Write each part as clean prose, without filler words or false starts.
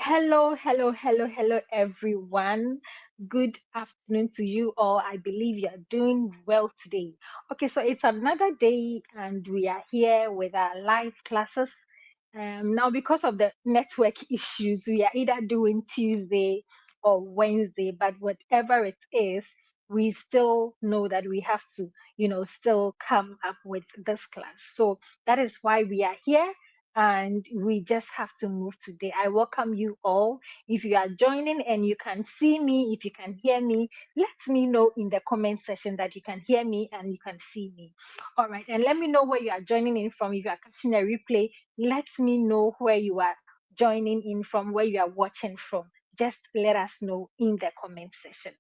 Hello, hello, hello, hello, everyone. Good afternoon to you all. I believe you're doing well today. Okay, so it's another day, and we are here with our live classes. Now, because of the network issues, we are either doing Tuesday or Wednesday, but whatever it is, we still know that we have to, still come up with this class. So that is why we are here and we just have to move today. I welcome you all. If you are joining and you can see me, if you can hear me, let me know in the comment section that you can hear me and you can see me. All right, and let me know where you are joining in from. If you are catching a replay, let me know where you are joining in from, where you are watching from. Just let us know in the comment section.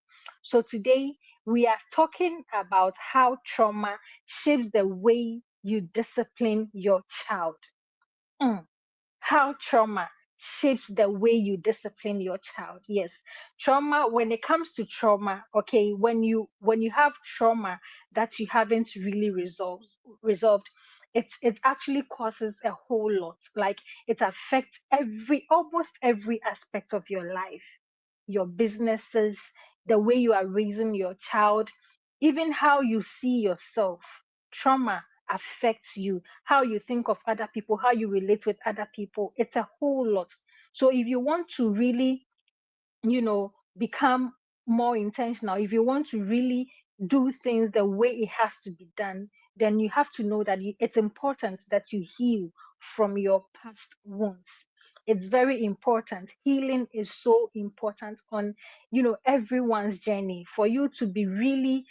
So today we are talking about how trauma shapes the way you discipline your child. Mm. How trauma shapes the way you discipline your child. Yes, trauma, when it comes to trauma, okay, when you have trauma that you haven't really resolved, it actually causes a whole lot. Like, it affects every almost every aspect of your life, your businesses, the way you are raising your child, even how you see yourself. Trauma affects you, how you think of other people, how you relate with other people. It's a whole lot. So if you want to really, become more intentional, if you want to really do things the way it has to be done, then you have to know that it's important that you heal from your past wounds. It's very important. Healing is so important on, everyone's journey, for you to be really,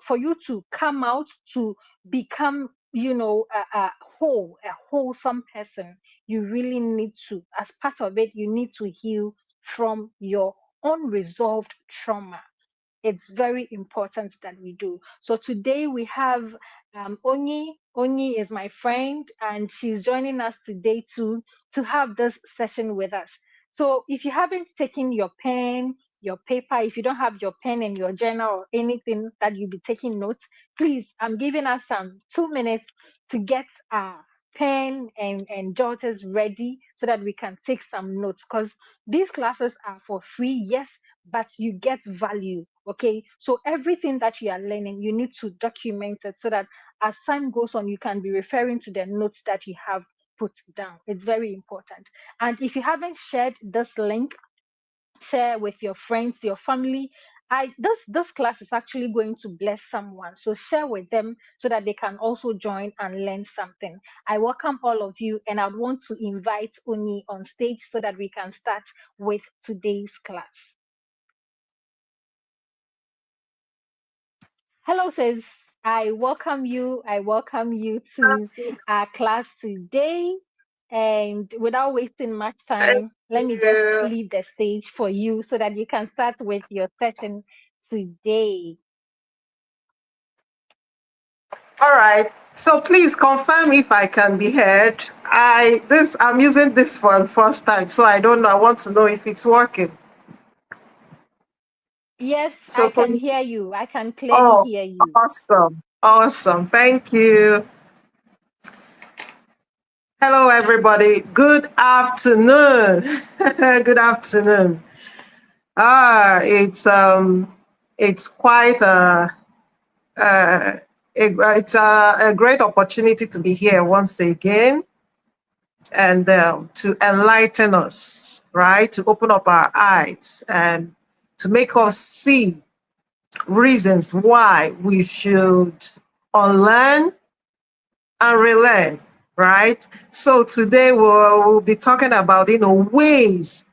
for you to come out to become, a whole, a wholesome person. You really need to, as part of it, you need to heal from your unresolved trauma. It's very important that we do. So today we have Onyi. Onyi is my friend, and she's joining us today to have this session with us. So if you haven't taken your pen, your paper, if you don't have your pen and your journal or anything that you'll be taking notes, please, I'm giving us some 2 minutes to get our pen and jotters ready so that we can take some notes, because these classes are for free, yes, but you get value. Okay, so everything that you are learning, you need to document it so that as time goes on, you can be referring to the notes that you have put down. It's very important. And if you haven't shared this link, share with your friends, your family. This class is actually going to bless someone, so share with them so that they can also join and learn something. I welcome all of you, and I want to invite Oni on stage so that we can start with today's class. Hello, sis. I welcome you. I welcome you to our class today. And without wasting much Thank time, let me just you. leave the stage for you so that you can start with your session today. All right. So please confirm if I can be heard. I'm using this for the first time, so I don't know. I want to know if it's working. Yes, So I can please. hear you. I can clearly Oh, hear you. awesome. Awesome. Thank you. Hello, everybody. Good afternoon. Good afternoon. It's quite a great opportunity to be here once again and to enlighten us, right? To open up our eyes and to make us see reasons why we should unlearn and relearn, right? So today we'll be talking about, ways,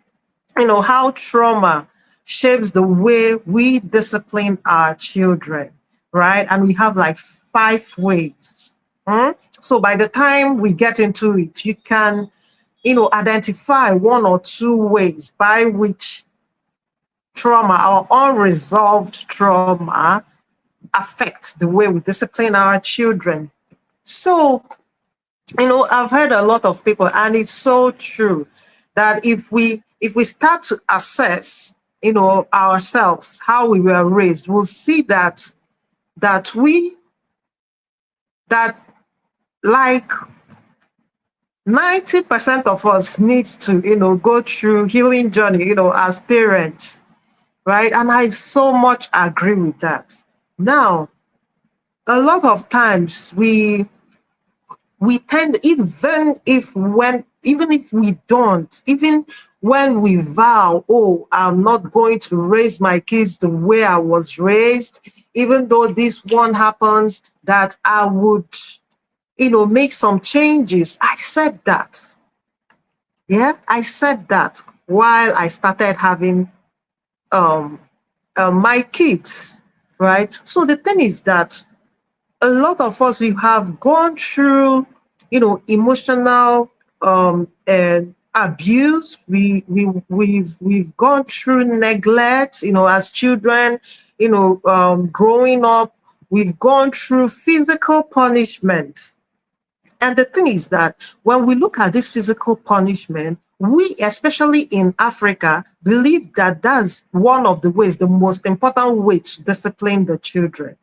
how trauma shapes the way we discipline our children, right? And we have like 5 ways. So by the time we get into it, you can identify 1 or 2 ways by which trauma or unresolved trauma affects the way we discipline our children. So, I've heard a lot of people, and it's so true that if we start to assess, ourselves, how we were raised, we'll see that we that like 90% of us needs to, go through healing journey, as parents, right? And I so much agree with that. Now, a lot of times we tend, even if we don't, even when we vow, oh, I'm not going to raise my kids the way I was raised, even though this one happens, that I would, make some changes. I said that. Yeah, I said that while I started having um, my kids, right? So the thing is that a lot of us, we have gone through, emotional abuse. We've gone through neglect, as children, growing up. We've gone through physical punishment. And the thing is that when we look at this physical punishment, we, especially in Africa, believe that that's one of the ways, the most important way to discipline the children.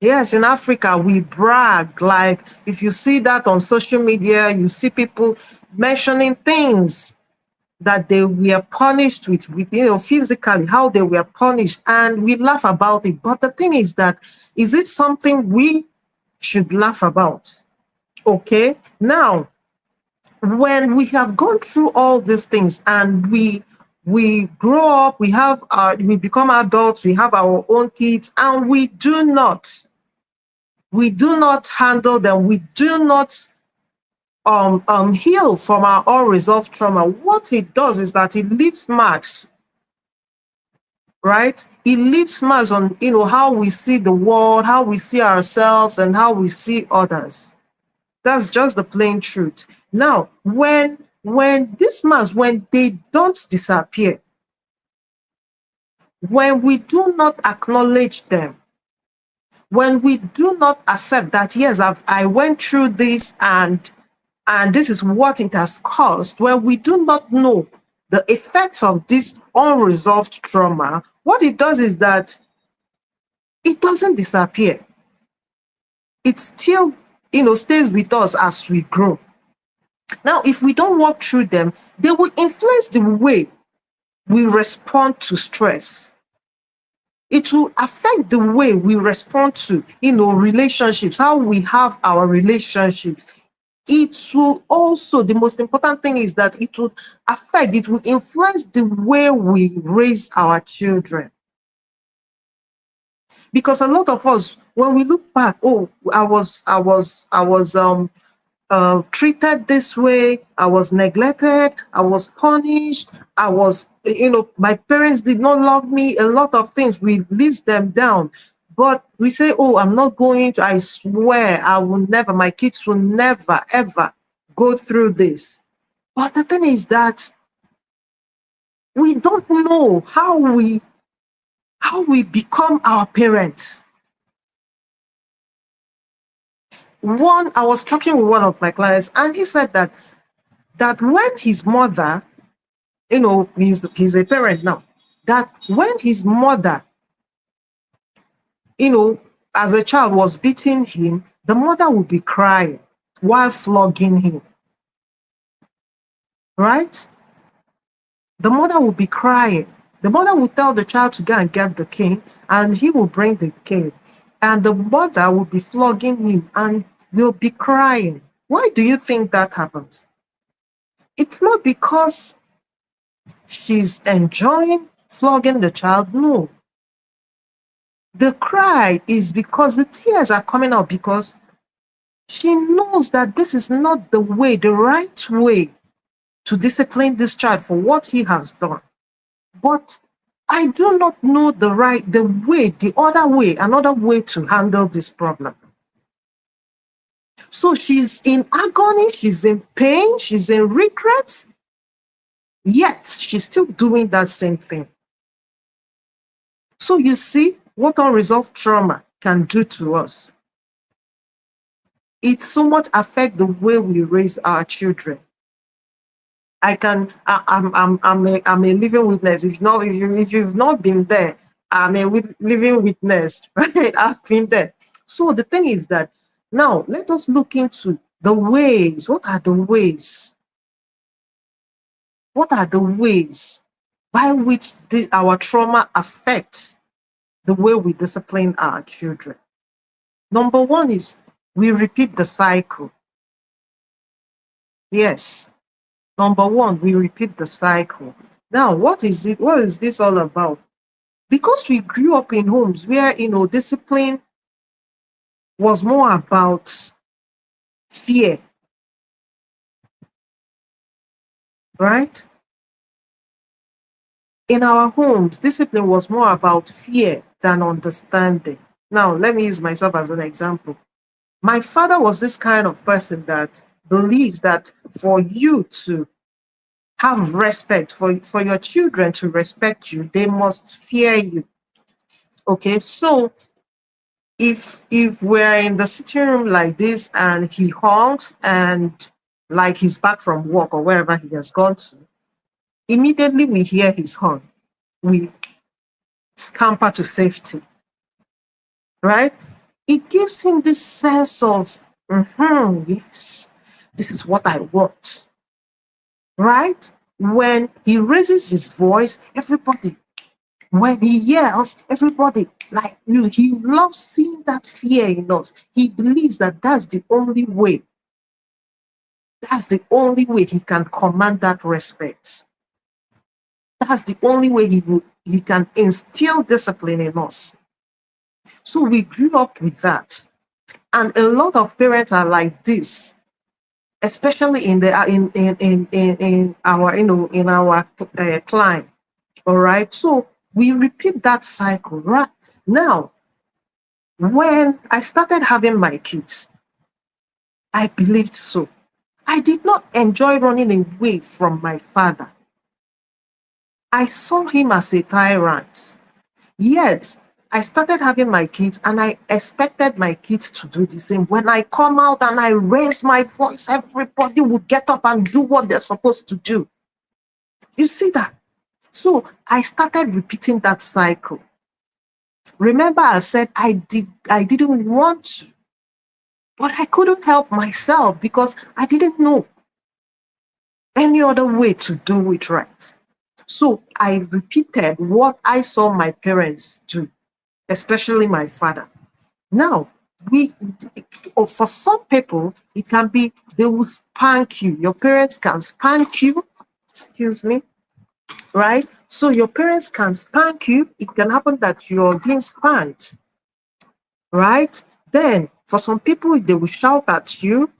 Yes, in Africa, we brag. Like, if you see that on social media, you see people mentioning things that they were punished with, physically, how they were punished, and we laugh about it. But the thing is that, is it something we should laugh about? Okay. Now, when we have gone through all these things and we grow up, we become adults, we have our own kids, and we do not handle them, we do not heal from our unresolved trauma. What it does is that it leaves marks, right? It leaves marks on, how we see the world, how we see ourselves, and how we see others. That's just the plain truth. Now, when these marks, when they don't disappear, when we do not acknowledge them, when we do not accept that, yes, I went through this, and this is what it has caused, when we do not know the effects of this unresolved trauma, what it does is that it doesn't disappear. It still, stays with us as we grow. Now, if we don't walk through them, they will influence the way we respond to stress. It will affect the way we respond to, relationships, how we have our relationships. It will also, the most important thing is that it will influence the way we raise our children. Because a lot of us, when we look back, oh, I was treated this way, I was neglected, I was punished, my parents did not love me, a lot of things, we list them down. But we say, oh, I'm not going to, I swear, I will never, my kids will never, ever go through this. But the thing is that we don't know how we become our parents. I was talking with one of my clients, and he said that when his mother, he's a parent now, that when his mother, as a child, was beating him, the mother would be crying while flogging him, right? The mother would be crying. The mother would tell the child to go and get the cane, and he will bring the cane, and the mother will be flogging him and will be crying. Why do you think that happens? It's not because she's enjoying flogging the child. No. The cry is because the tears are coming out because she knows that this is not the right way to discipline this child for what he has done. But I do not know another way to handle this problem. So she's in agony, she's in pain, she's in regret, yet she's still doing that same thing. So you see what unresolved trauma can do to us. It so much affects the way we raise our children. I'm a living witness. If you've not been there, I'm a living witness, right? I've been there. So the thing is that now let us look into The ways, what are the ways? What are the ways by which our trauma affects the way we discipline our children? Number one is we repeat the cycle. Yes. Number one, we repeat the cycle. Now, what is it? What is this all about? Because we grew up in homes where, discipline was more about fear, right? In our homes, discipline was more about fear than understanding. Now, let me use myself as an example. My father was this kind of person that believes that for you to have respect, for your children to respect you, they must fear you. Okay, so if we're in the sitting room like this and he honks and like he's back from work or wherever he has gone to, immediately we hear his horn, we scamper to safety, right? It gives him this sense of, yes, this is what I want, right? When he raises his voice, everybody, when he yells, everybody, like you, he loves seeing that fear in us. He believes that that's the only way. That's the only way he can command that respect. That's the only way he can instill discipline in us. So we grew up with that. And a lot of parents are like this, especially in our in our climb. All right. So we repeat that cycle. Right now, when I started having my kids, I believed so. I did not enjoy running away from my father. I saw him as a tyrant. Yet, I started having my kids and I expected my kids to do the same. When I come out and I raise my voice, everybody will get up and do what they're supposed to do. You see that? So I started repeating that cycle. Remember, I said I didn't want to, but I couldn't help myself because I didn't know any other way to do it right. So I repeated what I saw my parents do, especially my father. Now, we for some people, it can be they will spank you. Your parents can spank you, excuse me, right? So your parents can spank you. It can happen that you're being spanked, right? Then for some people, they will shout at you.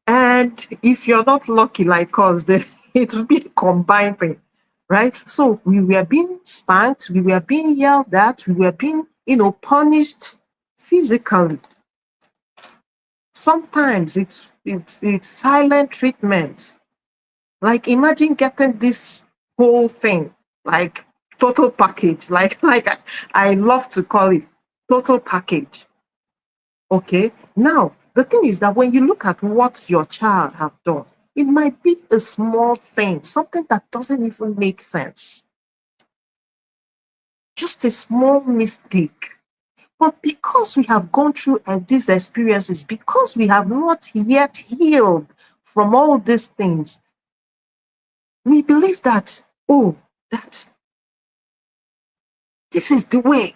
And if you're not lucky like us, then it will be a combined thing, right? So we were being spanked, we were being yelled at, we were being, punished physically. Sometimes it's silent treatment. Like imagine getting this whole thing, like total package, I love to call it total package. Okay. Now, the thing is that when you look at what your child have done, it might be a small thing, something that doesn't even make sense. Just a small mistake. But because we have gone through these experiences, because we have not yet healed from all these things, we believe that, oh, that this is the way.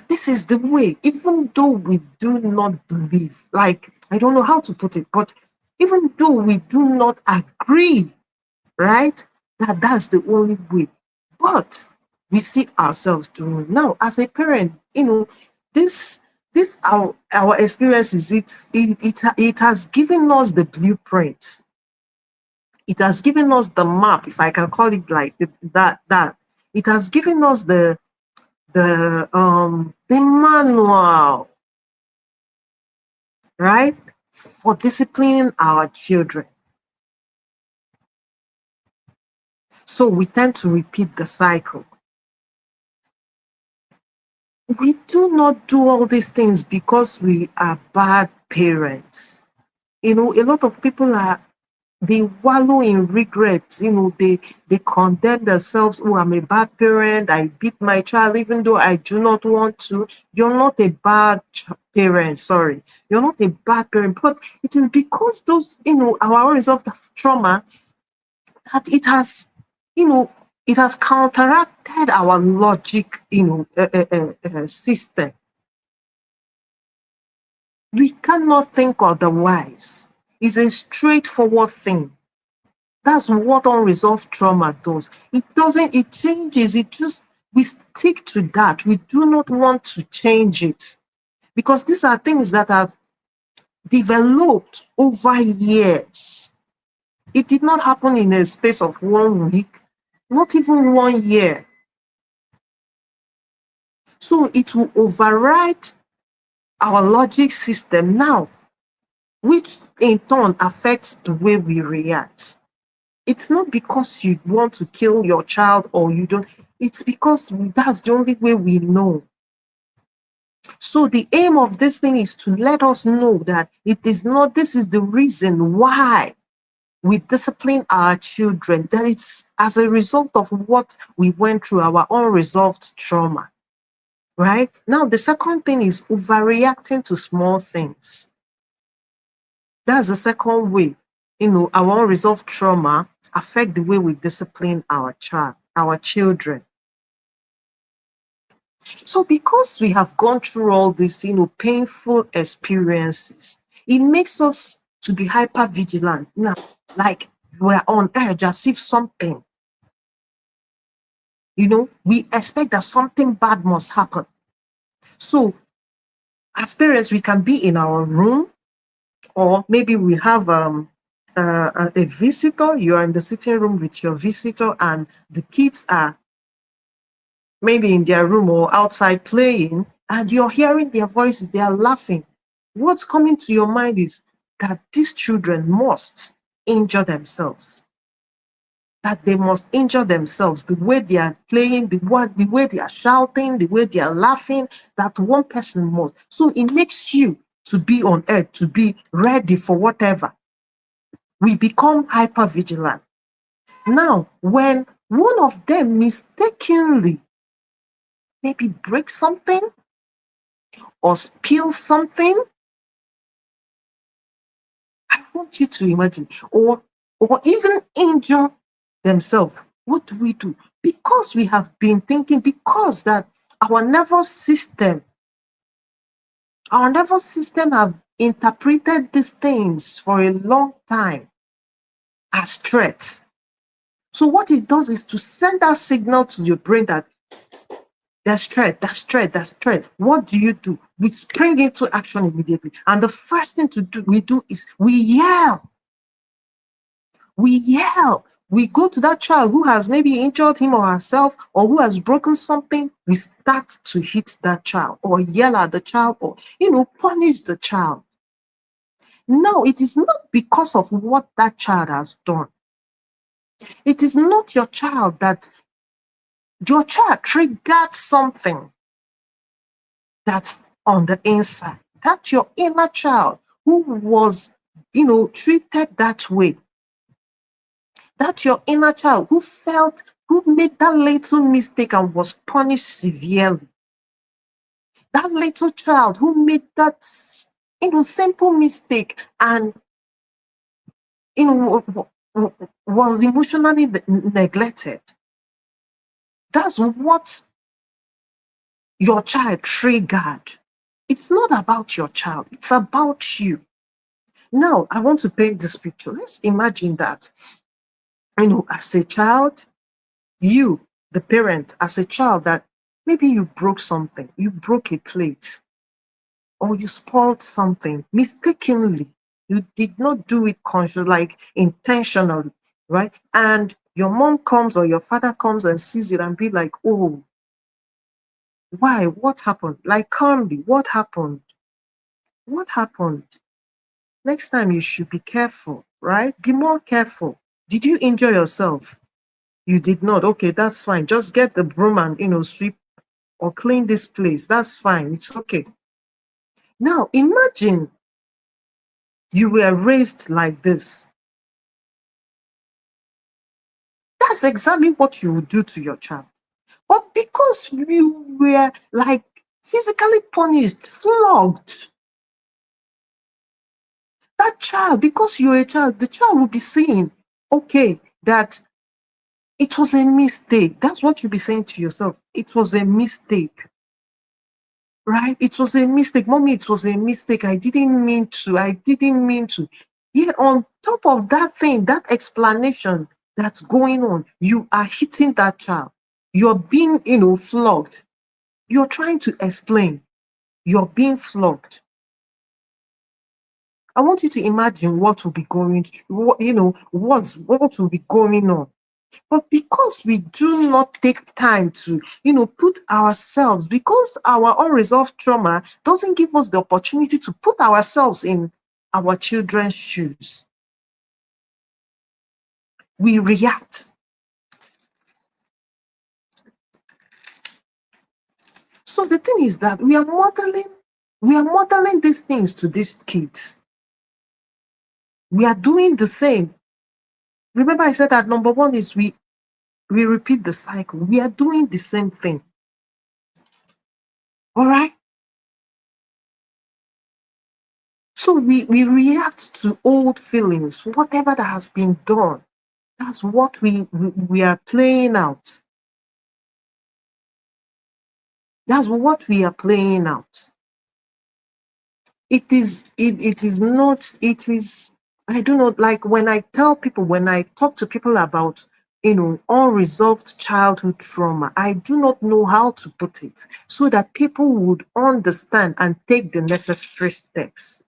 This is the way, even though we do not believe, like, I don't know how to put it, but even though we do not agree, right, that that's the only way, but we see ourselves doing it. Now, as a parent, this our experiences, it has given us the blueprint. It has given us the map, if I can call it like that. It has given us the manual, right, for disciplining our children. So we tend to repeat the cycle. We do not do all these things because we are bad parents. A lot of people are they wallow in regrets. They condemn themselves. Oh, I'm a bad parent. I beat my child even though I do not want to. You're not a bad parent. Sorry, you're not a bad parent. But it is because those, our unresolved trauma, that you know, it has counteracted our logic, system. We cannot think otherwise. It's a straightforward thing. That's what unresolved trauma does. It changes, we stick to that. We do not want to change it because these are things that have developed over years. It did not happen in a space of 1 week, not even 1 year. So it will override our logic system now, which in turn affects the way we react. It's not because you want to kill your child or you don't, it's because that's the only way we know. So the aim of this thing is to let us know that this is the reason why we discipline our children, that it's as a result of what we went through, our unresolved trauma. Right? Now, the second thing is overreacting to small things. That's the second way, our unresolved trauma affect the way we discipline our children. So because we have gone through all these, painful experiences, it makes us to be hyper vigilant. Now, like we're on edge as if something, we expect that something bad must happen. So as parents, we can be in our room, or maybe we have a visitor. You are in the sitting room with your visitor and the kids are maybe in their room or outside playing, and you're hearing their voices, they are laughing. What's coming to your mind is that these children must injure themselves. That they must injure themselves. The way they are playing, the way they are shouting, the way they are laughing, that one person must. So it makes you to be on edge, to be ready for whatever. We become hyper vigilant. Now, when one of them mistakenly maybe breaks something or spill something, I want you to imagine, or even injure themselves. What do we do? Because we have been thinking, because that our nervous system have interpreted these things for a long time as threats. So what it does is to send that signal to your brain that there's threat, that's threat, that's threat. What do? We spring into action immediately. And the first thing we do is we yell. We yell. We go to that child who has maybe injured him or herself, or who has broken something. We start to hit that child or yell at the child, or, punish the child. No, it is not because of what that child has done. It is not your child triggered something that's on the inside. That's your inner child who was, treated that way. That's your inner child who made that little mistake and was punished severely. That little child who made that, simple mistake and, was emotionally neglected. That's what your child triggered. It's not about your child, it's about you. Now, I want to paint this picture. Let's imagine that, as a child, you, the parent, as a child, that maybe you broke something, you broke a plate, or you spoiled something mistakenly. You did not do it consciously, like intentionally, right? And your mom comes or your father comes and sees it and be like, oh, why? What happened? Like, calmly, what happened? What happened? Next time you should be careful, right? Be more careful. Did you injure yourself? You did not. Okay, that's fine. Just get the broom and, sweep or clean this place. That's fine. It's okay. Now, imagine you were raised like this. That's exactly what you would do to your child. But because you were like physically punished, flogged, that child, because you're a child, the child will be saying, okay, that it was a mistake. That's what you'll be saying to yourself. It was a mistake, right? It was a mistake. Mommy, it was a mistake. I didn't mean to. I didn't mean to. Yet on top of that thing, that explanation that's going on, you are hitting that child. You're being, flogged. You're trying to explain. You're being flogged. I want you to imagine what will be going, what will be going on. But because we do not take time to, put ourselves, because our unresolved trauma doesn't give us the opportunity to put ourselves in our children's shoes, we react. So the thing is that we are modeling these things to these kids. We are doing the same. Remember, I said that number one is we repeat the cycle. We are doing the same thing. All right. So we react to old feelings, whatever that has been done. That's what we are playing out. That's what we are playing out. It is not, it is, I do not like when I tell people, when I talk to people about unresolved childhood trauma, I do not know how to put it so that people would understand and take the necessary steps.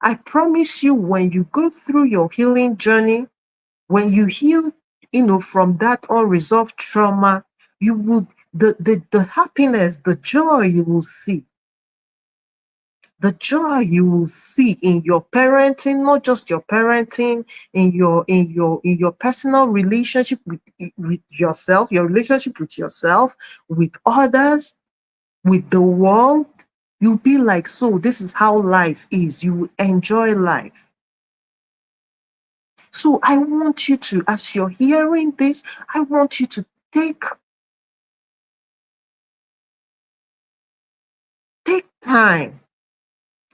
I promise you, when you go through your healing journey, when you heal, from that unresolved trauma, you would, the happiness, the joy you will see, in your parenting, not just your parenting, in your personal relationship with yourself, your relationship with yourself, with others, with the world. You'll be like, so this is how life is. You will enjoy life. So I want you to, as you're hearing this, I want you to take time.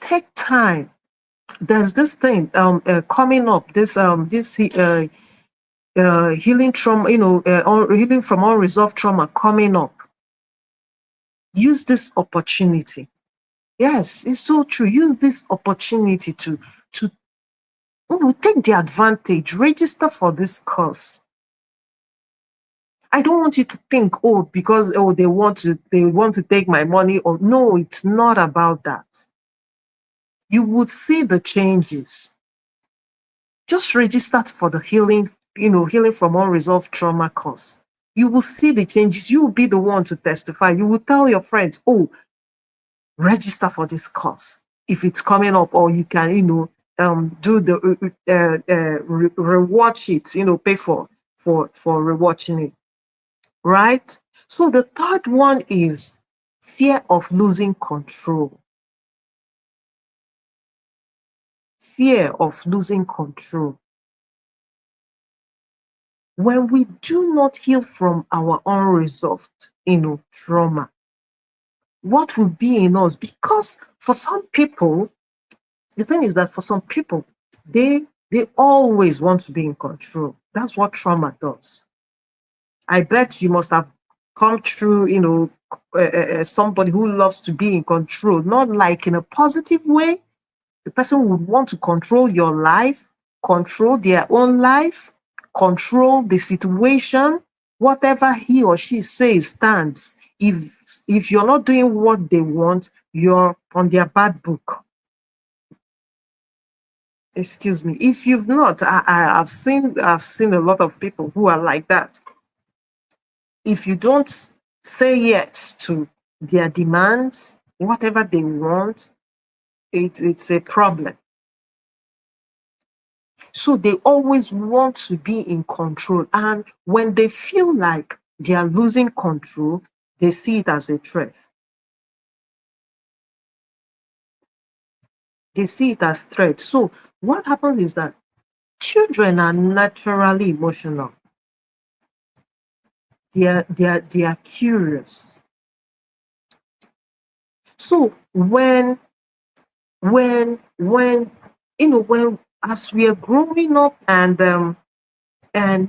Take time. There's this thing coming up. This healing trauma, healing from unresolved trauma coming up. Use this opportunity. Yes, it's so true. Use this opportunity to take the advantage. Register for this course. I don't want you to think, because they want to take my money, or no, it's not about that. You would see the changes. Just register for the healing from unresolved trauma course. You will see the changes. You will be the one to testify. You will tell your friends, register for this course if it's coming up, or you can, do the rewatch it, pay for rewatching it. Right? So the third one is fear of losing control. Fear of losing control. When we do not heal from our unresolved, trauma, what will be in us? Because for some people, the thing is that for some people, they always want to be in control. That's what trauma does. I bet you must have come through, somebody who loves to be in control, not like in a positive way. The person would want to control your life, control their own life, control the situation. Whatever he or she says stands. If you're not doing what they want, you're on their bad book. Excuse me. If you've not, I've seen a lot of people who are like that. If you don't say yes to their demands, whatever they want, it's a problem. So they always want to be in control. And when they feel like they are losing control, they see it as a threat. They see it as threat. So what happens is that Children are naturally emotional. They are curious. So when when as we are growing up and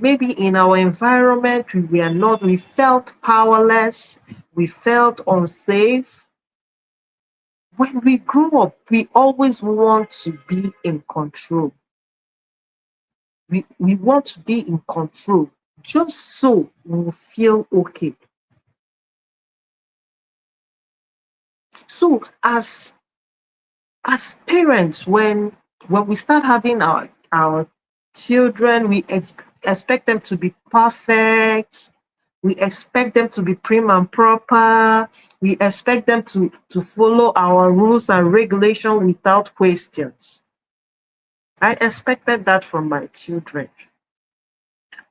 maybe in our environment we felt powerless, we felt unsafe. When we grow up, we always want to be in control. We want to be in control just so we feel okay. So as parents, when we start having our children, we expect them to be perfect. We expect them to be prim and proper. We expect them to follow our rules and regulation without questions. I expected that from my children.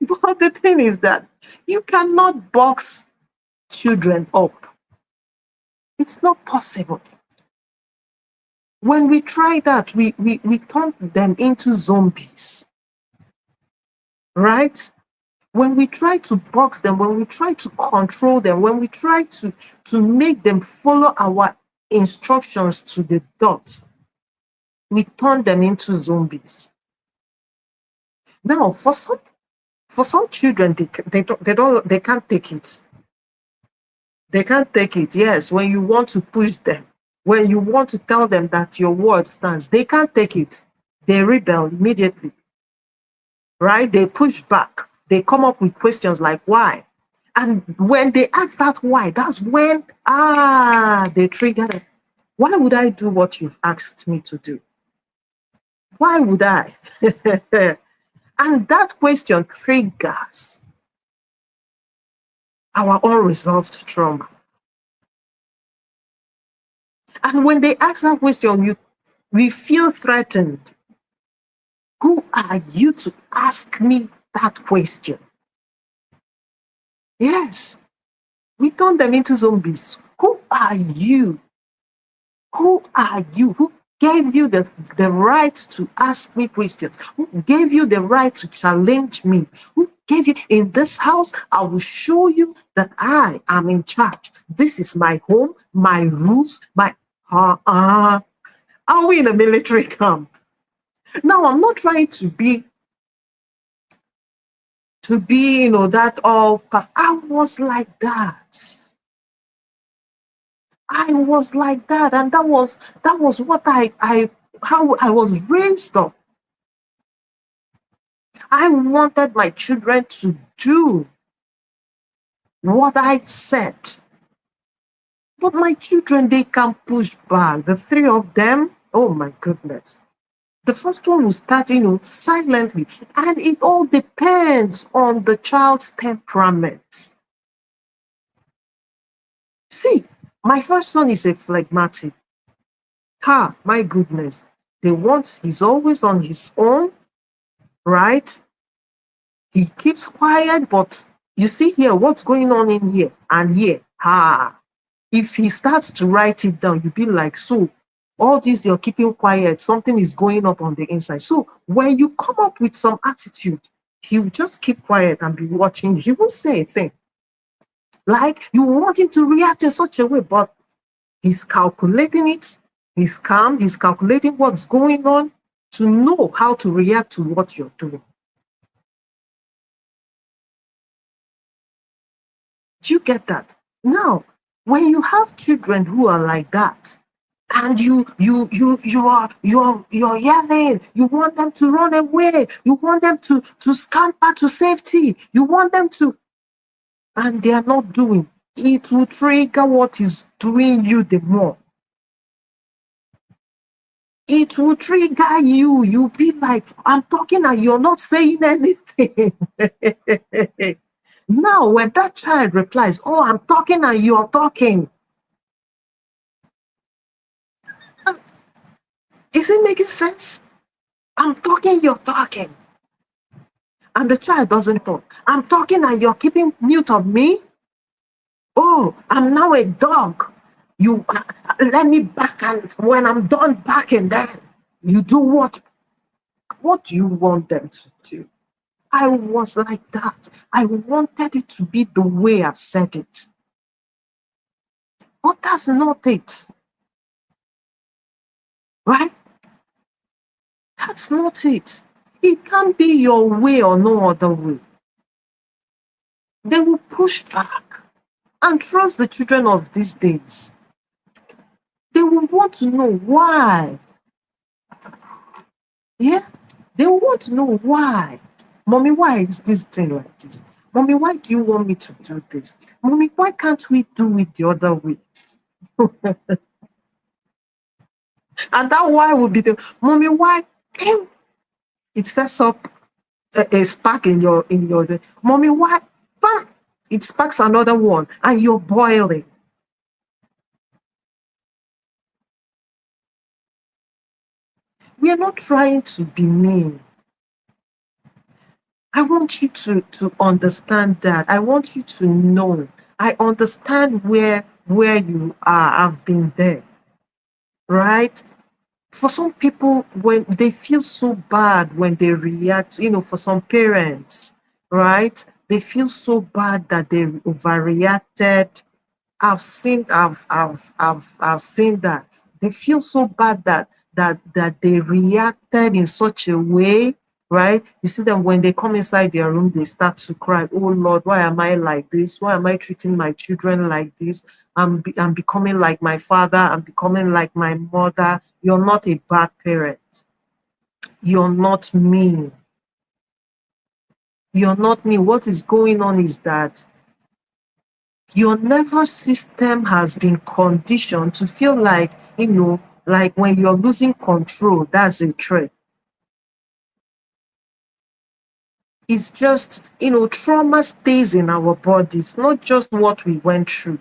But the thing is that you cannot box children up. It's not possible. When we try that, we turn them into zombies, right? When we try to box them, when we try to control them, when we try to make them follow our instructions to the dot, we turn them into zombies. Now, for some children, they can't take it. They can't take it. Yes, when you want to push them, when you want to tell them that your word stands, they can't take it. They rebel immediately, right? They push back. They come up with questions like why. And when they ask that why, that's when they trigger it. Why would I do what you've asked me to do? Why would I? And that question triggers our unresolved trauma. And when they ask that question, we feel threatened. Who are you to ask me that question? Yes, we turn them into zombies. Who are you? Who are you? Who gave you the right to ask me questions? Who gave you the right to challenge me? Who gave you in this house? I will show you that I am in charge. This is my home, my rules, my are we in a military camp? Now I'm not trying to be that all I was like that. I was like that, and that was what I how I was raised up. I wanted my children to do what I said. But my children, they can push back. The three of them, oh my goodness. The first one will start, silently. And it all depends on the child's temperament. See, my first son is a phlegmatic. My goodness. He's always on his own, right? He keeps quiet, but you see here what's going on in here and here. If he starts to write it down, you'll be like, so all this you're keeping quiet, something is going up on the inside. So when you come up with some attitude, he will just keep quiet and be watching you. He won't say a thing. Like you want him to react in such a way, but he's calculating it. He's calm. He's calculating what's going on to know how to react to what you're doing. Do you get that? Now, when you have children who are like that, and you're yelling, you want them to run away, you want them to scamper to safety, you want them to, and they are not doing, it will trigger what is doing you the more. It will trigger you. You'll be like, I'm talking and you're not saying anything. Now, when that child replies, oh, I'm talking and you're talking, is it making sense? I'm talking, you're talking. And the child doesn't talk. I'm talking and you're keeping mute of me. Oh, I'm now a dog. You let me back, and when I'm done backing, then you do what? What do you want them to do? I was like that. I wanted it to be the way I've said it. But that's not it, right? That's not it. It can't be your way or no other way. They will push back. And trust the children of these days. They will want to know why. Yeah? They will want to know why. Mommy, why is this thing like this? Mommy, why do you want me to do this? Mommy, why can't we do it the other way? And that why will be the mommy, why? It sets up a spark in your mommy, why? Bam! It sparks another one, and you're boiling. We are not trying to be mean. I want you to understand that. I want you to know. I understand where you are. I've been there, right? For some people, when they feel so bad when they react, for some parents, right? They feel so bad that they overreacted. I've seen that. They feel so bad that they reacted in such a way, right? You see them when they come inside their room, they start to cry. Oh Lord, why am I like this? Why am I treating my children like this? I'm becoming like my father. I'm becoming like my mother. You're not a bad parent. You're not mean. You're not mean. What is going on is that your nervous system has been conditioned to feel like, like when you're losing control, that's a threat. It's just, trauma stays in our bodies, not just what we went through.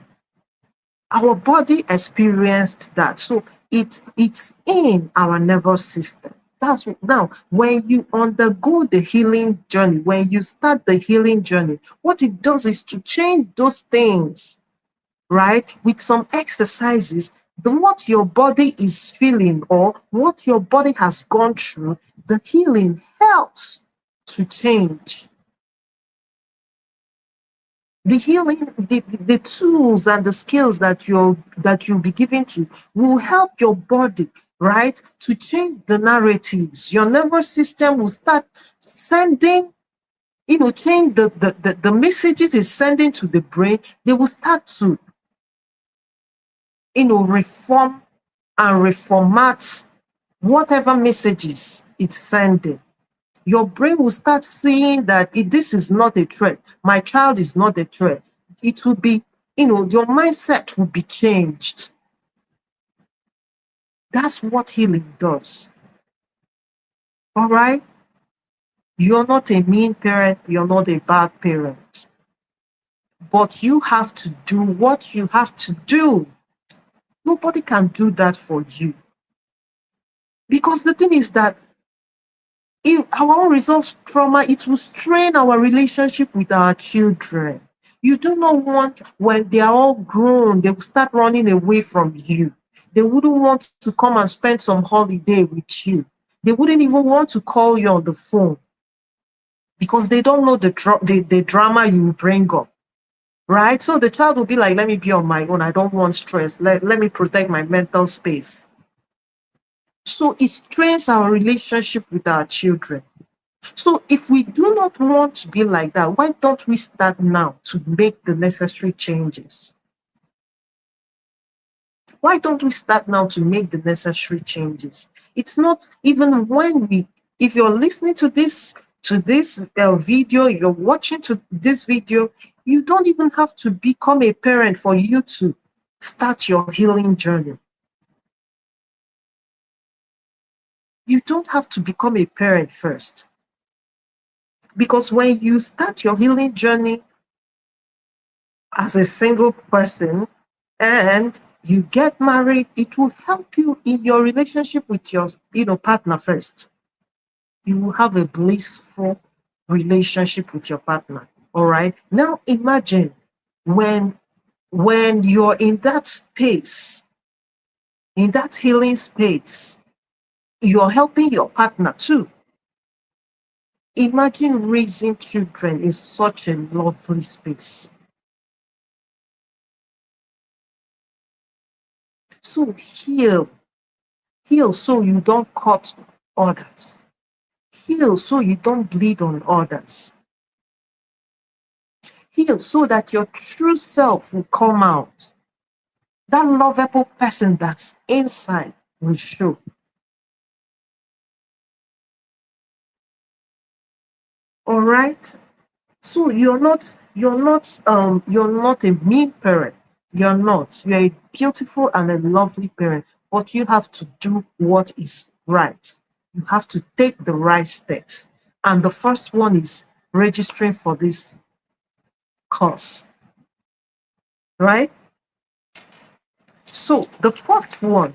Our body experienced that. So it's in our nervous system. That's now when you undergo the healing journey, when you start the healing journey, what it does is to change those things, right? With some exercises, what your body is feeling or what your body has gone through, the healing helps to change. The healing, the tools and the skills that you'll be given to will help your body, right, to change the narratives. Your nervous system will start sending, change the messages it's sending to the brain. They will start to reform and reformat whatever messages it's sending. Your brain will start seeing that this is not a threat. My child is not a threat. It will be, your mindset will be changed. That's what healing does. All right? You're not a mean parent. You're not a bad parent. But you have to do what you have to do. Nobody can do that for you. Because the thing is that if our unresolved trauma, it will strain our relationship with our children. You do not want, when they are all grown, they will start running away from you. They wouldn't want to come and spend some holiday with you. They wouldn't even want to call you on the phone because they don't know the drama you bring up, right? So the child will be like, let me be on my own. I don't want stress. Let me protect my mental space. So it strains our relationship with our children. So if we do not want to be like that, why don't we start now to make the necessary changes? Why don't we start now to make the necessary changes? It's not even if you're listening to this video, you're watching to this video, you don't even have to become a parent for you to start your healing journey. You don't have to become a parent first. Because when you start your healing journey as a single person and you get married, it will help you in your relationship with your partner first. You will have a blissful relationship with your partner. All right. Now imagine when you're in that space, in that healing space, you're helping your partner too. Imagine raising children in such a lovely space. So heal so you don't cut others. Heal so you don't bleed on others. Heal so that your true self will come out. That lovable person that's inside will show. All right. So you're not a mean parent. You're not. You're a beautiful and a lovely parent, but you have to do what is right. You have to take the right steps. And the first one is registering for this course, right? So the fourth one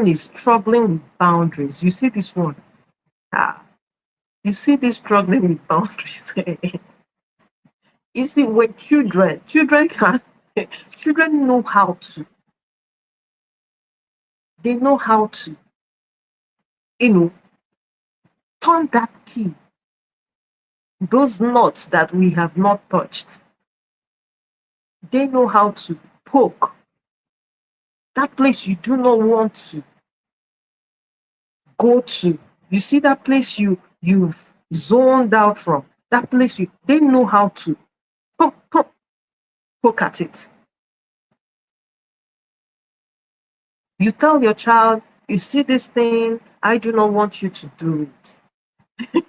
is struggling with boundaries. You see this one? Ah, you see this struggling with boundaries. You see, when children can children know how to, they know how to, you know, turn that key, those nuts that we have not touched. They know how to poke that place you do not want to go to. You see that place you've zoned out from, that place they know how to poke, poke, poke at it. You tell your child, you see this thing, I do not want you to do it.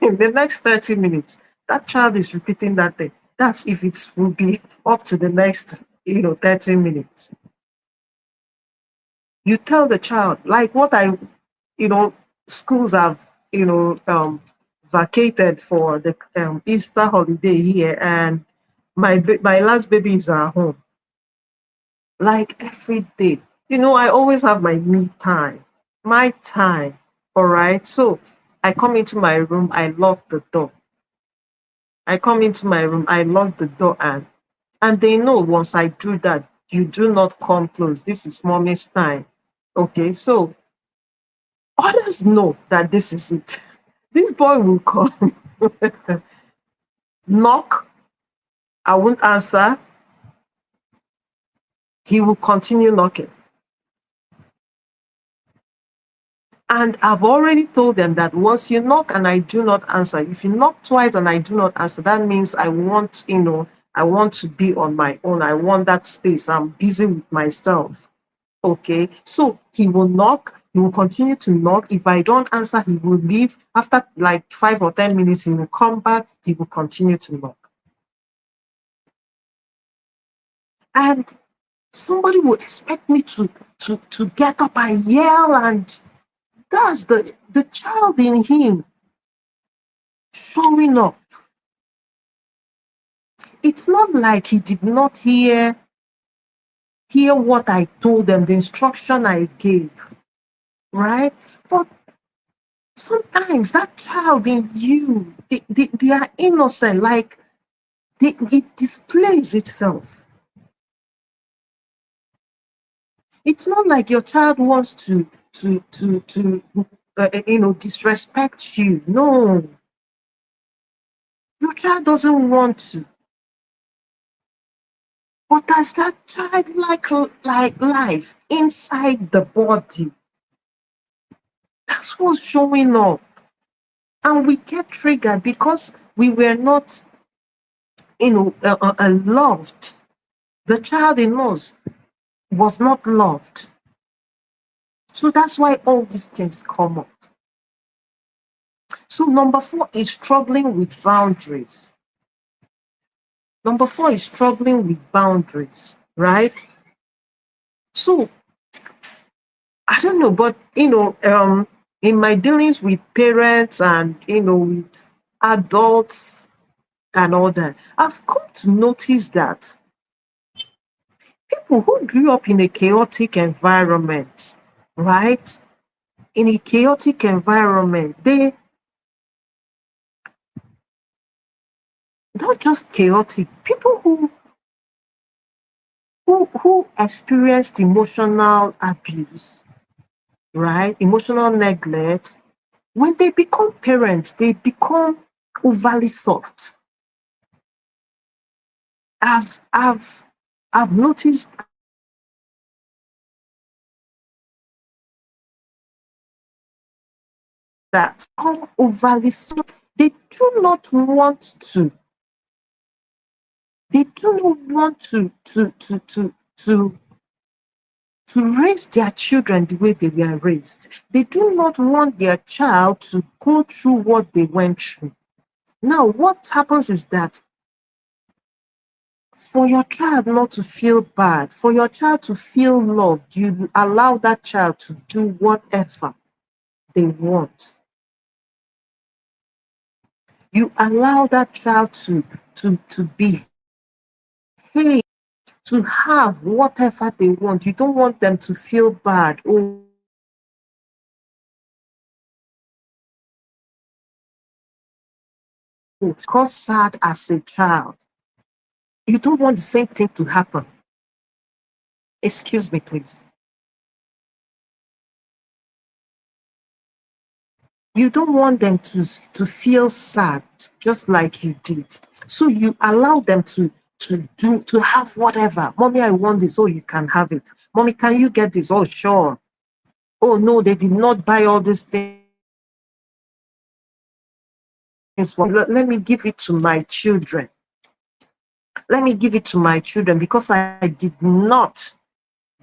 In the next 30 minutes, that child is repeating that thing. That's if it will be up to the next, 30 minutes. You tell the child, like what you know, schools have, vacated for the Easter holiday here, and my last baby is at home. Like every day, I always have my me time, my time. All right. So I come into my room, I lock the door. I come into my room, I lock the door, and they know once I do that, you do not come close. This is mommy's time. Okay, so others know that this is it. This boy will come, knock, I won't answer, he will continue knocking. And I've already told them that once you knock and I do not answer, if you knock twice and I do not answer, that means I want to be on my own. I want that space. I'm busy with myself. Okay. So he will knock, he will continue to knock. If I don't answer, he will leave. After like 5 or 10 minutes, he will come back, he will continue to knock. And somebody will expect me to get up and yell, and that's the child in him showing up. It's not like he did not hear what I told them, the instruction I gave, right? But sometimes that child in you, they are innocent, like it displays itself. It's not like your child wants to disrespect you. No, your child doesn't want to. But there's that childlike life inside the body. That's what's showing up. And we get triggered because we were not, loved. The child in us was not loved. So that's why all these things come up. So number 4 is struggling with boundaries. Number 4 is struggling with boundaries, right? So I don't know, but in my dealings with parents and with adults and all that, I've come to notice that people who grew up in a chaotic environment, right? In a chaotic environment, they not just chaotic, people who experienced emotional abuse, right? Emotional neglect, When they become parents, they become overly soft. I've I've I've noticed that become overly soft. They do not want to. They do not want to raise their children the way they were raised. They do not want their child to go through what they went through. Now, what happens is that for your child not to feel bad, for your child to feel loved, you allow that child to do whatever they want. You allow that child to behave, to have whatever they want. You don't want them to feel bad. Oh, because sad as a child. You don't want the same thing to happen. Excuse me, please. You don't want them to feel sad just like you did. So you allow them to have whatever. Mommy, I want this. Oh, you can have it. Mommy, can you get this? Oh, sure. Oh no, they did not buy all these things for me. Let me give it to my children. Let me give it to my children because I did not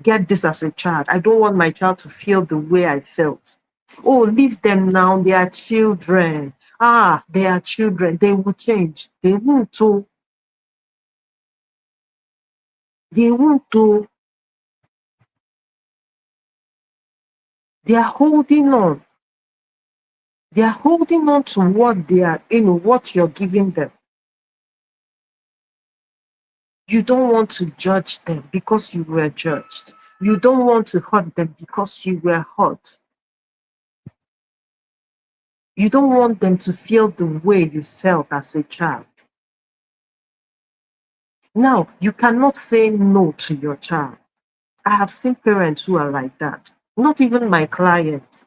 get this as a child. I don't want my child to feel the way I felt. Oh, leave them now. They are children. Ah, they are children. They will change. They won't. Oh, they won't. Oh, they are holding on. They are holding on to what they are, what you're giving them. You don't want to judge them because you were judged. You don't want to hurt them because you were hurt. You don't want them to feel the way you felt as a child. Now, you cannot say no to your child. I have seen parents who are like that. Not even my clients,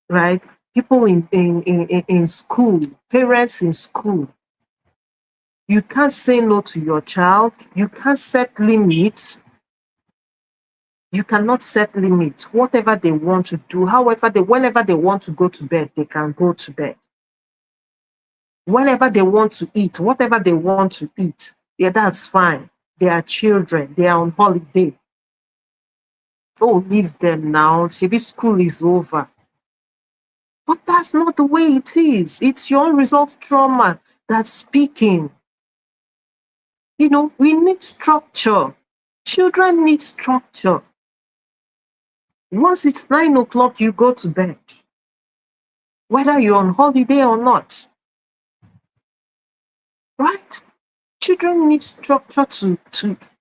right? People in school, parents in school. You can't say no to your child. You can't set limits. You cannot set limits. Whatever they want to do, whenever they want to go to bed, they can go to bed. Whenever they want to eat, whatever they want to eat, yeah, that's fine. They are children. They are on holiday. Oh, leave them now. Maybe school is over. But that's not the way it is. It's your unresolved trauma that's speaking. We need structure. Children need structure. Once it's 9 o'clock, you go to bed, whether you're on holiday or not. Right? Children need structure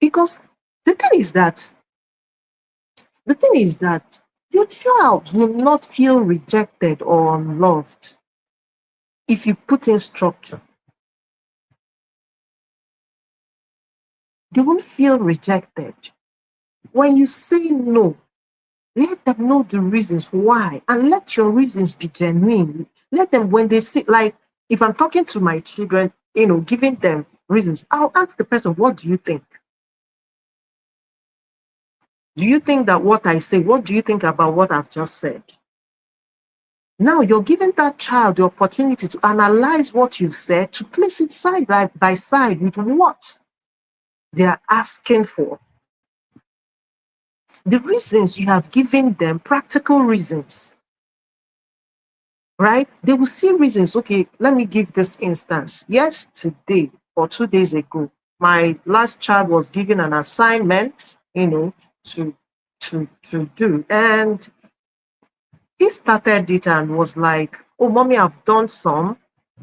because the thing is that your child will not feel rejected or unloved if you put in structure. They won't feel rejected. When you say no, let them know the reasons why and let your reasons be genuine. Let them, when they see, like if I'm talking to my children, giving them reasons, I'll ask the person, what do you think? Do you think that what I say, what do you think about what I've just said? Now you're giving that child the opportunity to analyze what you've said, to place it side by side with what they are asking for. The reasons you have given them, practical reasons, right? They will see reasons. Okay, let me give this instance. Yesterday or 2 days ago, my last child was given an assignment, to do. And he started it and was like, oh, mommy, I've done some,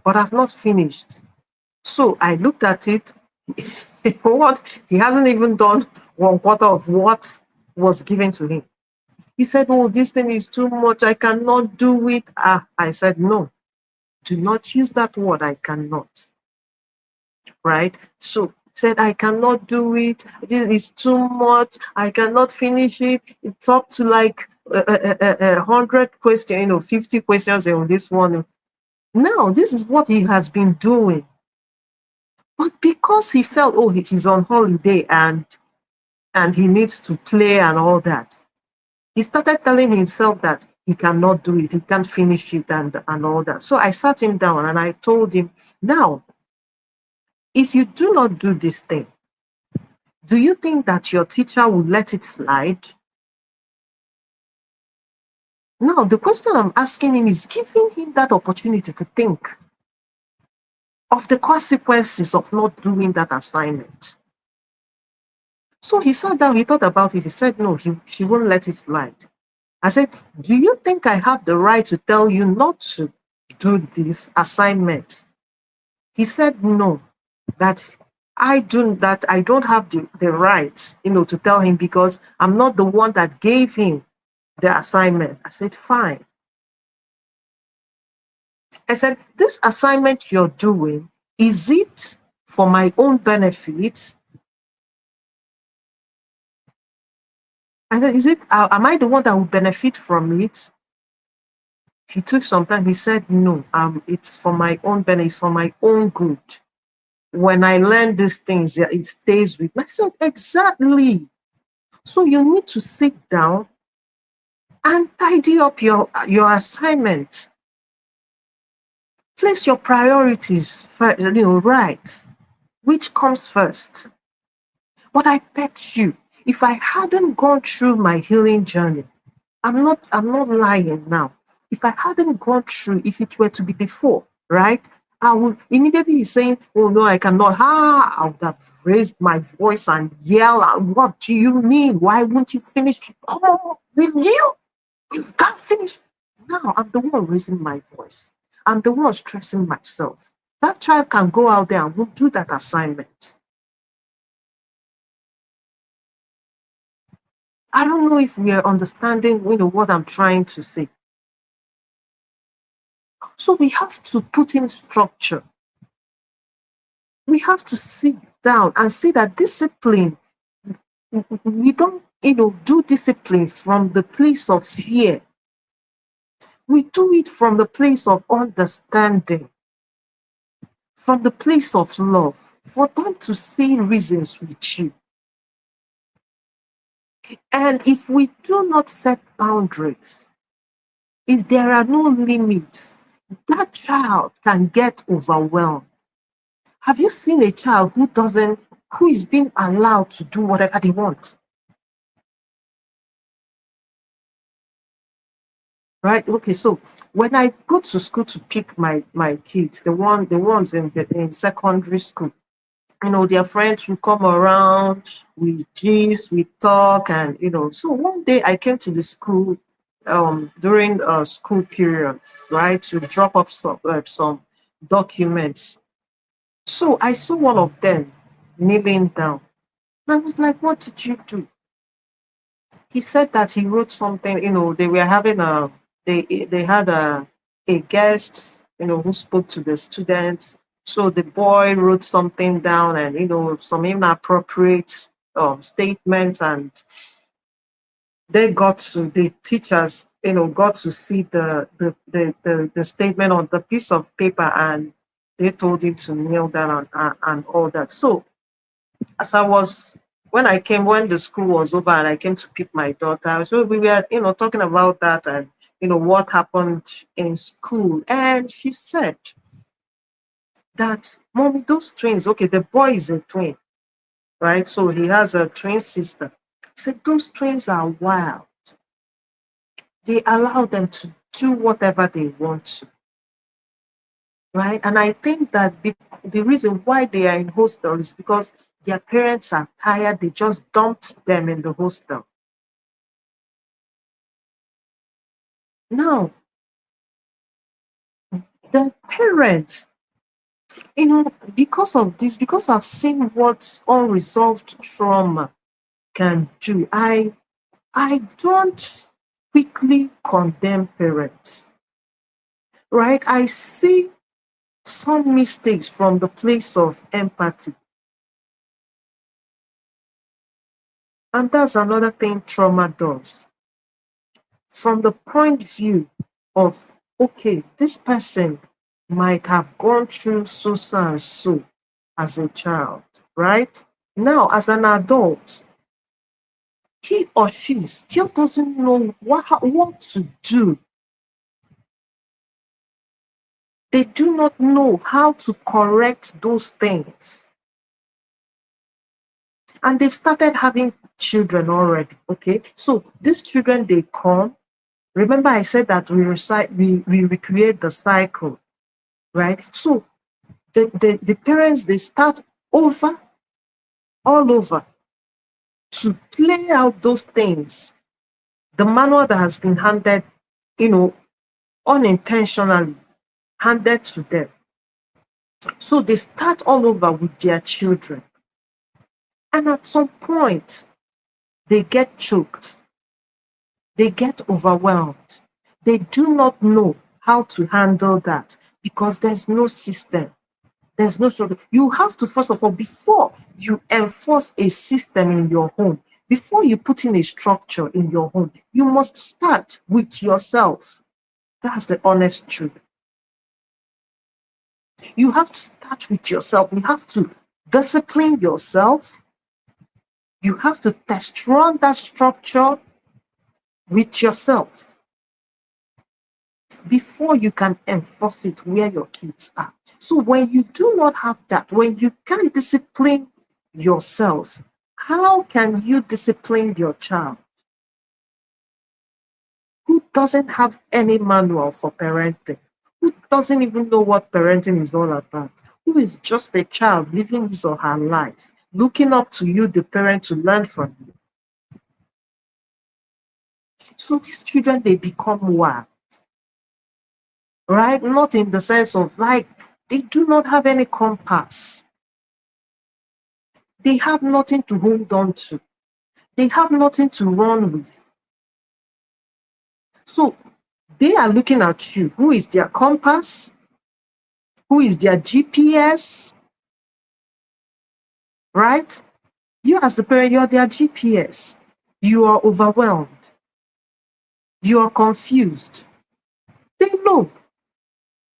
but I've not finished. So I looked at it. What? He hasn't even done 1/4 of what was given to him. He said, oh, this thing is too much. I cannot do it. I said, no, do not use that word, I cannot. Right? So Said, I cannot do it. This is too much. I cannot finish it. It's up to like 100 questions, 50 questions on this one. Now, this is what he has been doing. But because he felt, oh, he's on holiday and he needs to play and all that, he started telling himself that he cannot do it, he can't finish it and all that. So I sat him down and I told him, now, if you do not do this thing, do you think that your teacher will let it slide? Now, the question I'm asking him is giving him that opportunity to think of the consequences of not doing that assignment. So he sat down, he thought about it, he said, no, she won't let it slide. I said, do you think I have the right to tell you not to do this assignment? He said, no, that I don't have the right, to tell him because I'm not the one that gave him the assignment. I said, fine. I said, this assignment you're doing, is it for my own benefit? I said, am I the one that will benefit from it? He took some time. He said, no, it's for my own benefit, for my own good. When I learn these things, yeah, it stays with me. I said, exactly. So you need to sit down and tidy up your assignment. Place your priorities right. Which comes first? But I bet you, if I hadn't gone through my healing journey, I'm not lying now. If I hadn't gone through, if it were to be before, right? I would immediately be saying, oh no, I cannot. I would have raised my voice and yell out, what do you mean? Why won't you finish? Oh, will you? You can't finish. Now I'm the one raising my voice. I'm the one stressing myself. That child can go out there and will do that assignment. I don't know if we are understanding, what I'm trying to say. So we have to put in structure. We have to sit down and see that discipline, we don't, do discipline from the place of fear. We do it from the place of understanding, from the place of love, for them to see reasons with you. And if we do not set boundaries, if there are no limits, that child can get overwhelmed. Have you seen a child who is being allowed to do whatever they want? Right? Okay, so when I go to school to pick my kids, the ones in secondary school, their friends will come around, we gist, we talk, and so one day I came to the school during a school period, right, to drop off some documents. So I saw one of them kneeling down. And I was like, what did you do? He said that he wrote something, they were having they had a guest, who spoke to the students. So the boy wrote something down and, some inappropriate statements, and the teachers, got to see the statement on the piece of paper, and they told him to kneel down and all that. So as I was when the school was over and I came to pick my daughter, so we were, talking about that and what happened in school. And she said that, Mommy, those twins, okay, the boy is a twin, right? So he has a twin sister. He said those twins are wild. They allow them to do whatever they want to. Right. And I think that the reason why they are in hostel is because their parents are tired. They just dumped them in the hostel. Now, the parents, because of this, because I've seen what unresolved trauma can do, I don't quickly condemn parents. Right? I see some mistakes from the place of empathy. And that's another thing trauma does. From the point of view of, okay, this person might have gone through so and so as a child, right? Now, as an adult, he or she still doesn't know what to do. They do not know how to correct those things. And they've started having children already. Okay. So these children, they come. Remember, I said that we recreate the cycle, right? So the parents, they start over, all over, to play out those things. The manual that has been handed, unintentionally handed to them. So they start all over with their children. And at some point, they get choked. They get overwhelmed. They do not know how to handle that because there's no system. There's no structure. You have to, first of all, before you enforce a system in your home, before you put in a structure in your home, you must start with yourself. That's the honest truth. You have to start with yourself. You have to discipline yourself. You have to test run that structure with yourself before you can enforce it where your kids are. So when you do not have that, when you can't discipline yourself, how can you discipline your child who doesn't have any manual for parenting, who doesn't even know what parenting is all about, who is just a child living his or her life, looking up to you, the parent, to learn from you? So these children, they become wild, right? Not in the sense of like, they do not have any compass. They have nothing to hold on to. They have nothing to run with. So they are looking at you. Who is their compass? Who is their GPS? Right? You, as the parent, you're their GPS. You are overwhelmed. You are confused. They know.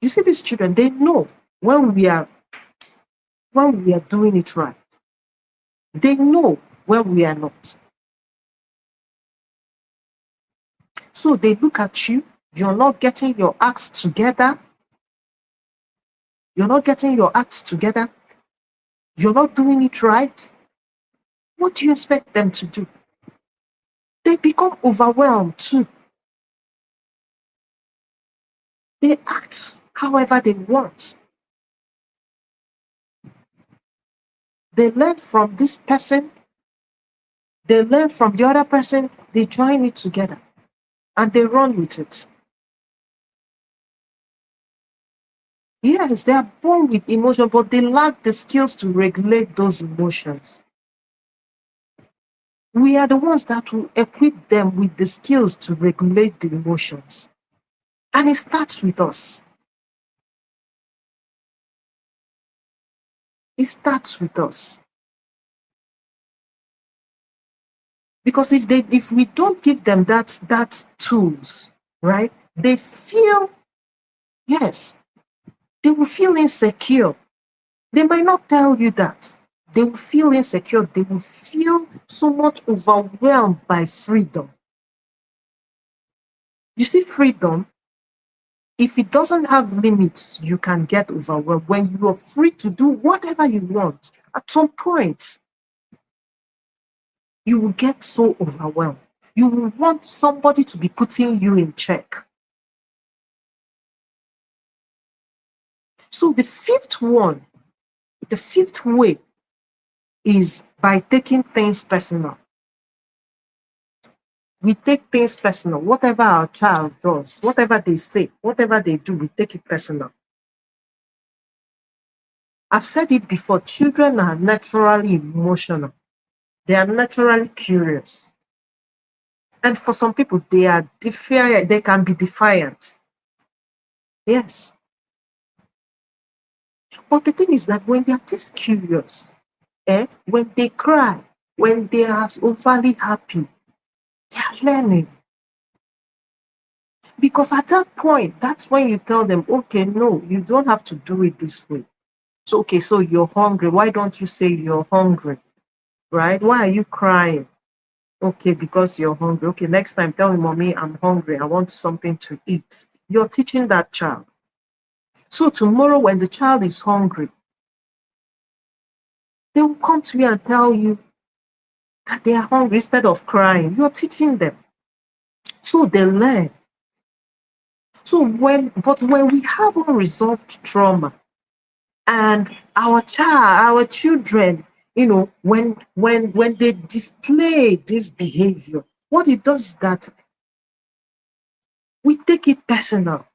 You see, these children, they know when we are doing it right. They know when we are not. So they look at you. You're not getting your acts together. You're not getting your acts together. You're not doing it right. What do you expect them to do? They become overwhelmed too. They act however they want. They learn from this person, they learn from the other person, they join it together and they run with it. Yes, they are born with emotion, but they lack the skills to regulate those emotions. We are the ones that will equip them with the skills to regulate the emotions. And it starts with us. It starts with us. Because if we don't give them that tools, right, they feel, yes, they will feel insecure. They might not tell you that. They will feel insecure. They will feel so much overwhelmed by freedom. You see, freedom, if it doesn't have limits, you can get overwhelmed. When you are free to do whatever you want, at some point, you will get so overwhelmed. You will want somebody to be putting you in check. So the fifth way is by taking things personal. We take things personal. Whatever our child does, whatever they say, whatever they do, we take it personal. I've said it before, children are naturally emotional. They are naturally curious. And for some people, they are defiant, they can be defiant. Yes. But the thing is that when they are this curious, when they cry, when they are overly happy, they are learning. Because at that point, that's when you tell them, okay, no, you don't have to do it this way. So, okay, so you're hungry. Why don't you say you're hungry? Right? Why are you crying? Okay, because you're hungry. Okay, next time tell me, mommy, I'm hungry. I want something to eat. You're teaching that child. So tomorrow when the child is hungry, they will come to you and tell you that they are hungry instead of crying. You're teaching them. So they learn. So when we have unresolved trauma and our children, when they display this behavior, what it does is that we take it personal.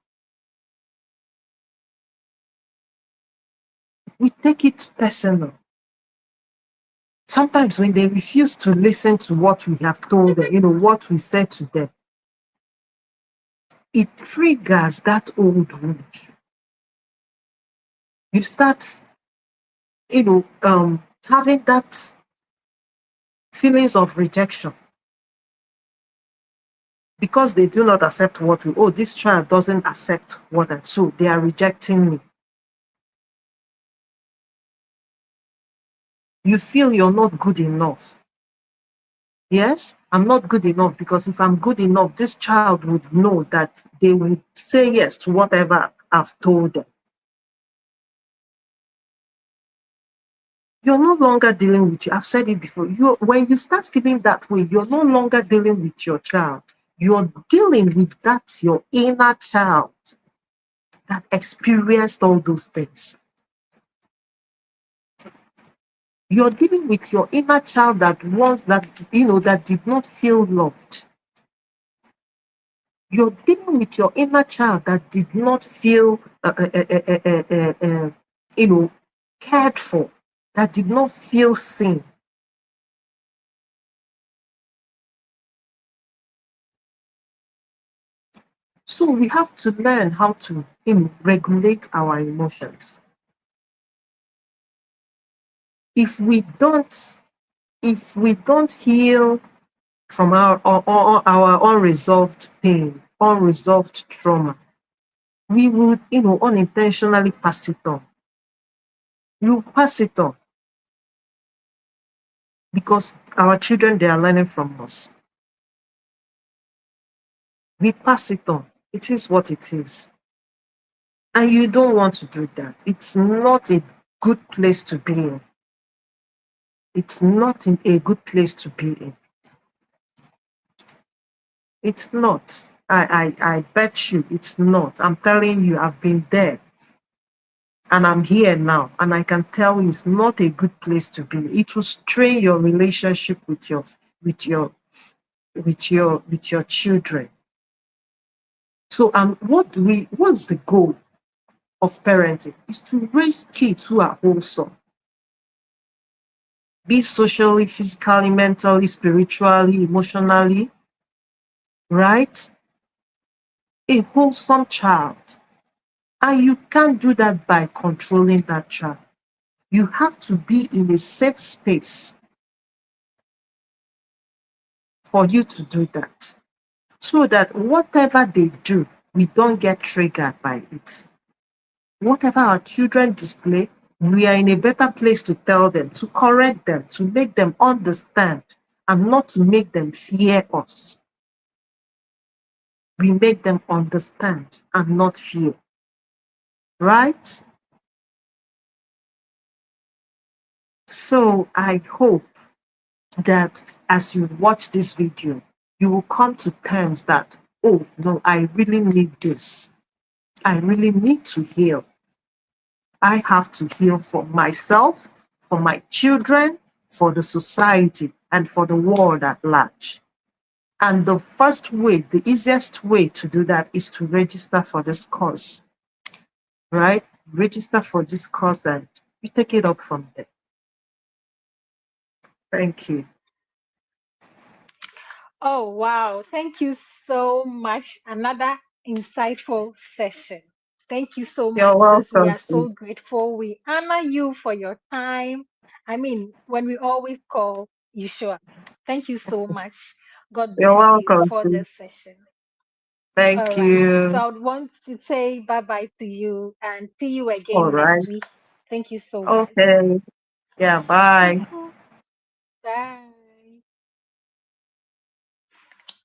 We take it personal. Sometimes when they refuse to listen to what we have told them, what we said to them, it triggers that old wound. You start, having that feelings of rejection because they do not accept this child doesn't accept so they are rejecting me. You feel you're not good enough. Yes, I'm not good enough because if I'm good enough, this child would know that they will say yes to whatever I've told them. You're no longer dealing with you. I've said it before. When you start feeling that way, you're no longer dealing with your child. You're dealing with that your inner child that experienced all those things. You're dealing with your inner child that did not feel loved. You're dealing with your inner child that did not feel, cared for, that did not feel seen. So we have to learn how to regulate our emotions. If we don't, heal from our unresolved pain, unresolved trauma, we would, unintentionally pass it on. You pass it on because our children, they are learning from us. We pass it on. It is what it is. And you don't want to do that. It's not a good place to be in. It's not a good place to be in. It's not. I bet you it's not. I'm telling you, I've been there. And I'm here now. And I can tell you it's not a good place to be. It will strain your relationship with your children. So what's the goal of parenting? Is to raise kids who are wholesome. Be socially, physically, mentally, spiritually, emotionally, right? A wholesome child. And you can't do that by controlling that child. You have to be in a safe space for you to do that. So that whatever they do, we don't get triggered by it. Whatever our children display, we are in a better place to tell them, to correct them, to make them understand, and not to make them fear us. We make them understand and not fear. Right? So I hope that as you watch this video, you will come to terms that, oh, no, I really need this. I really need to heal. I have to heal for myself, for my children, for the society, and for the world at large. And the first way, the easiest way to do that is to register for this course, right? Register for this course and you take it up from there. Thank you. Oh, wow. Thank you so much. Another insightful session. Thank you so You're much, sis. We welcome, are Steve. so grateful. We honor you for your time. I mean, when we always call, You sure? Thank you so much. God You're bless you welcome, for sis. this session. All Thank right. So you. I would want to say bye bye to you and see you All again next right. week. Thank you so much. Okay. Yeah, bye. Mhm. Bye.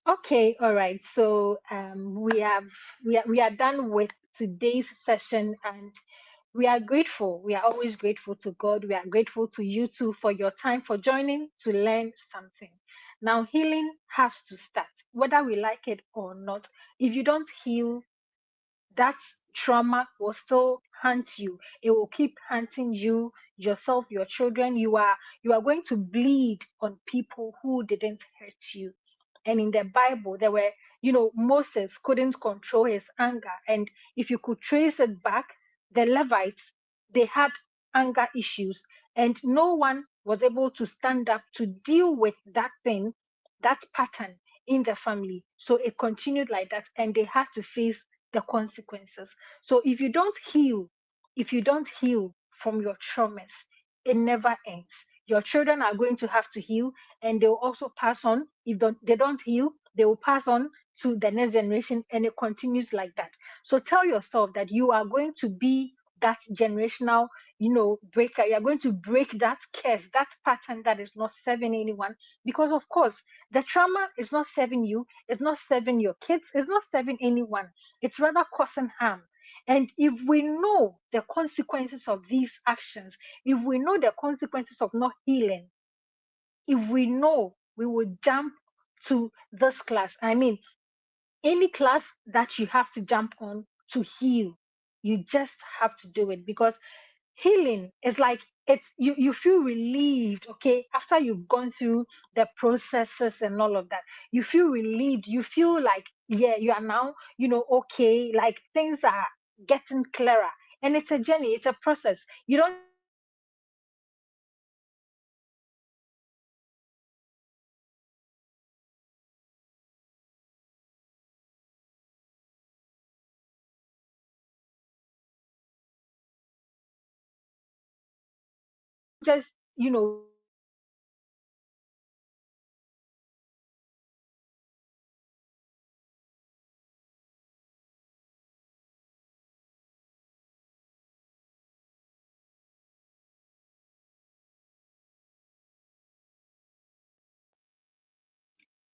Okay, all right. So we are done with today's session, and we are grateful. We are always grateful to God. We are grateful to you too for your time for joining to learn something. Now, healing has to start, whether we like it or not. If you don't heal, that trauma will still haunt you. It will keep haunting you, yourself, your children. You are going to bleed on people who didn't hurt you. And in the Bible, there were, Moses couldn't control his anger. And if you could trace it back, the Levites, they had anger issues, and no one was able to stand up to deal with that thing, that pattern in the family. So it continued like that, and they had to face the consequences. So if you don't heal from your traumas, it never ends. Your children are going to have to heal, and they will also pass on. If they don't heal, they will pass on to the next generation, and it continues like that. So tell yourself that you are going to be that generational, breaker. You are going to break that curse, that pattern that is not serving anyone. Because of course, the trauma is not serving you, it's not serving your kids, it's not serving anyone. It's rather causing harm. And if we know the consequences of these actions, if we know the consequences of not healing, if we know, we will jump to this class. I mean, any class that you have to jump on to heal, you just have to do it, because healing is like, you feel relieved, okay, after you've gone through the processes and all of that. You feel relieved, you feel like, yeah, you are now, okay, like things are getting clearer. And it's a journey, it's a process. You don't just heal overnight. You don't just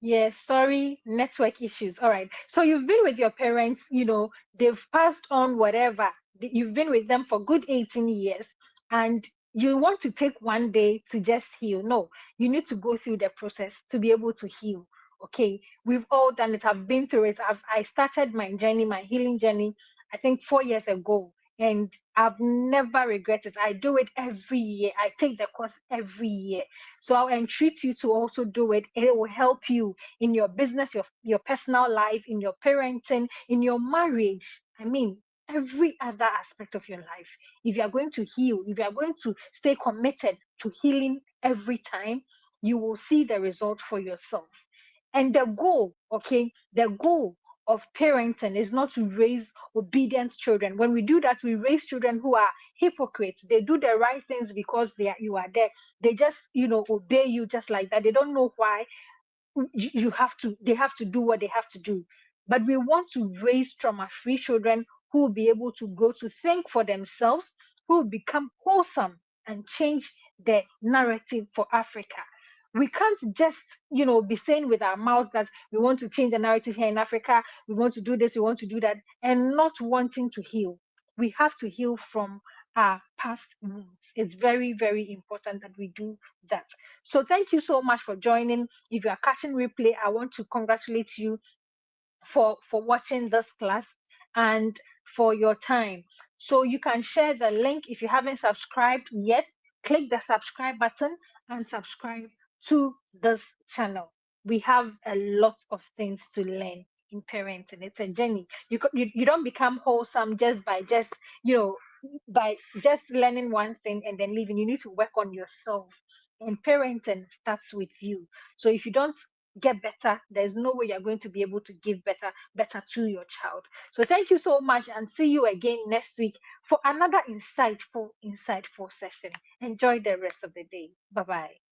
Yeah, sorry, network issues. All right. So you've been with your parents, they've passed on whatever. You've been with them for good 18 years, and you want to take one day to just heal. No, you need to go through the process to be able to heal. Okay. We've all done it. I've been through it. I started my journey, my healing journey, I think 4 years ago. And I've never regretted it. I do it every year. I take the course every year. So I'll entreat you to also do it. It will help you in your business, your personal life, in your parenting, in your marriage. I mean, every other aspect of your life. If you are going to heal, if you are going to stay committed to healing every time, you will see the result for yourself. And the goal, okay, the goal of parenting is not to raise obedient children. When we do that, we raise children who are hypocrites. They do the right things because you are there. They just, obey you just like that. They don't know why they have to do what they have to do. But we want to raise trauma free children who will be able to grow to think for themselves, who will become wholesome and change the narrative for Africa. We can't just be saying with our mouth that we want to change the narrative here in Africa, we want to do this, we want to do that, and not wanting to heal. We have to heal from our past wounds. It's very, very important that we do that. So thank you so much for joining. If you are catching replay, I want to congratulate you for watching this class and for your time. So you can share the link. If you haven't subscribed yet, click the subscribe button and subscribe to this channel. We have a lot of things to learn in parenting. It's a journey. You don't become wholesome by just learning one thing and then leaving. You need to work on yourself. And parenting starts with you. So if you don't get better, there's no way you're going to be able to give better to your child. So thank you so much, and see you again next week for another insightful session. Enjoy the rest of the day. Bye bye.